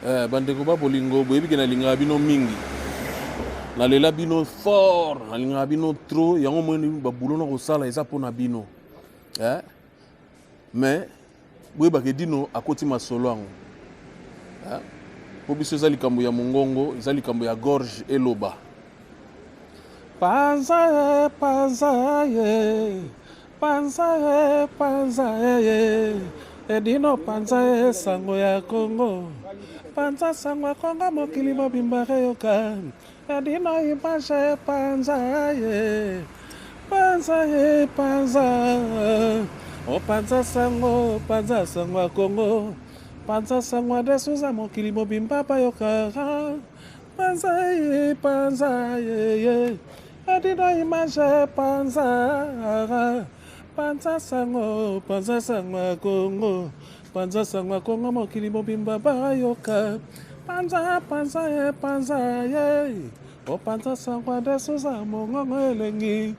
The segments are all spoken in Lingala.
bandeko ba bolingo boyebi ke nalingaka bino mingi nalela bino fort nalingaka bino trop yango moni babulo na kosala eza mpona bino mais boyebake dino akoti masolo yango po biso eza likambo ya mongongo eza likambo ya gorge eloba panza ye edino panza sango ya Kongo panza sango ya Kongo mokili mobimba yoka edino image panza ye o panza sango ya Kongo panza sango ya desuza mokili mobimba yoka panza ye edino image panza sango ya Kongo panza sango ya Kongo mokili mobimba bayoka panza ye o panza sango ya desuza mongongo elengi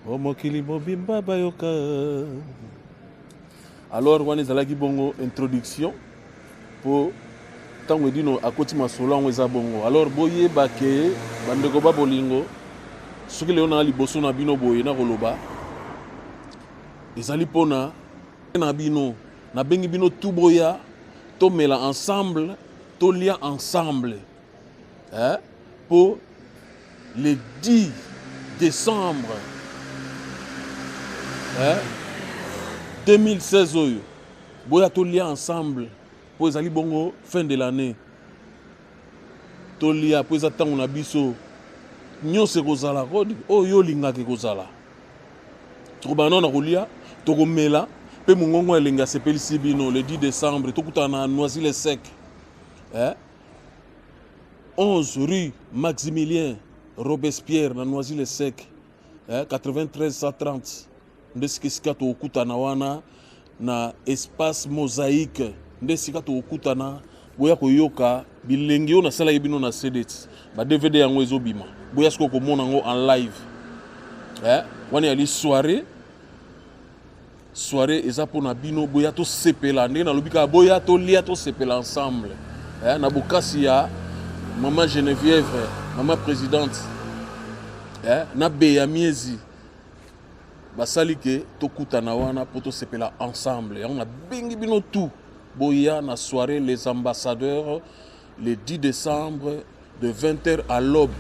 o mokili mobimba bayoka. Alors wana ezalaki bongo introduction po ntango edino akoti masolo yango eza bongo. Alors boyeba ke bandeko ba bolingo soki leo na liboso na bino boye na koloba ezali mpona na bino nabengi bino tout boya tomela ensemble tolia ensemble pour le 10 décembre 2016 oyo boya tolia ensemble po ezali bongo fin de l'année tolia po eza ntango na biso nyonso ekozala kodi oyo olingaki kozala tokobana na kolia tokomela mpe mongongo elengi asepelisi bino le 10 décembre tokutana na Noisy-le-Sec 11 rue Maximilien Robespierre na Noisy-le-Sec 93 130 nde sika tokutana wana na espace mosaïque nde sika tokutana boya koyoka bilengi oyo nasalaki bino na CDT ba DVD yango ezobima boya siko komona yango en live wana yali soirée eza mpona bino boya tosepela ndenge nalobi kaka boya tolia tosepela ensemble na bokasi ya mama Geneviève mama présidente na beya miezi basali ke tokutana wana po tosepela ensemble yango nabengi bino tout boya na soirée les ambassadeurs le 10 décembre de 20h à l'aube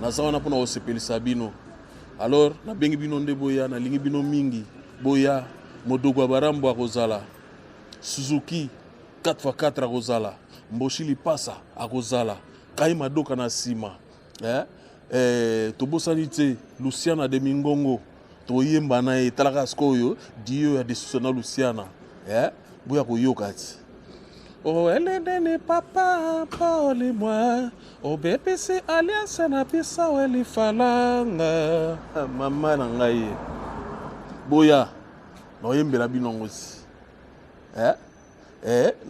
naza wana mpona kosepelisa bino. Alors nabengi bino nde boya nalingi bino mingi boya modogo ya barambo akozala Suzuki 4x4 akozala Mboshi Lipasa akozala Kai Madoka na nsima tobosani te Luciana de Mingongo toyemba na ye talaka sikoyo dio ya desuso na Luciana boya koyoka ti oh elendeni papa poli moi oh BBC alliance na pisa weli falanga mama na ngai boya noyembela binongo ti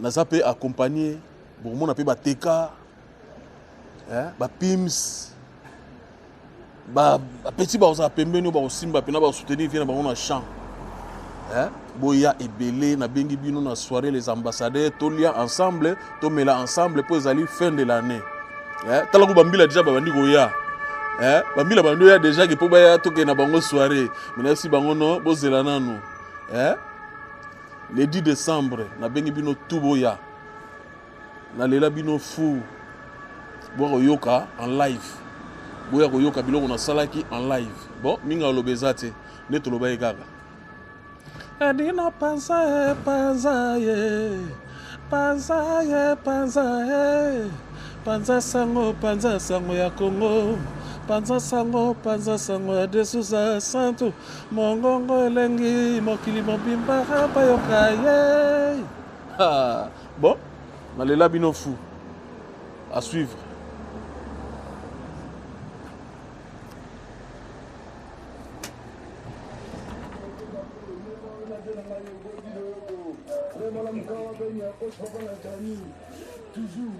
naza pe accompagner bomona pe bateka ba pims ba petit ba oza pembeni ba osimba pe na ba soutenir vient ba na chant boya ebele na bengi bino na soirée les ambassadeurs tolia ensemble tomela ensemble pour ezali fin de l'année tala ko bambila déjà ba bandi koya bambila bando ya déjà ke po ba ya toke na bango soirée mais si bango no bozela nanu le 10 décembre na bengi bino tout boya na lela bino fou boya koyoka en live boya koyoka biloko na salaki en live bon minga olobeza te ne toloba ekaka adino panza ye panza sango ya Kongo panza sango ya desuza santo mongongo elengi mokili mobimba bayoka ye bon nalela bino fou à suivre. Toujours,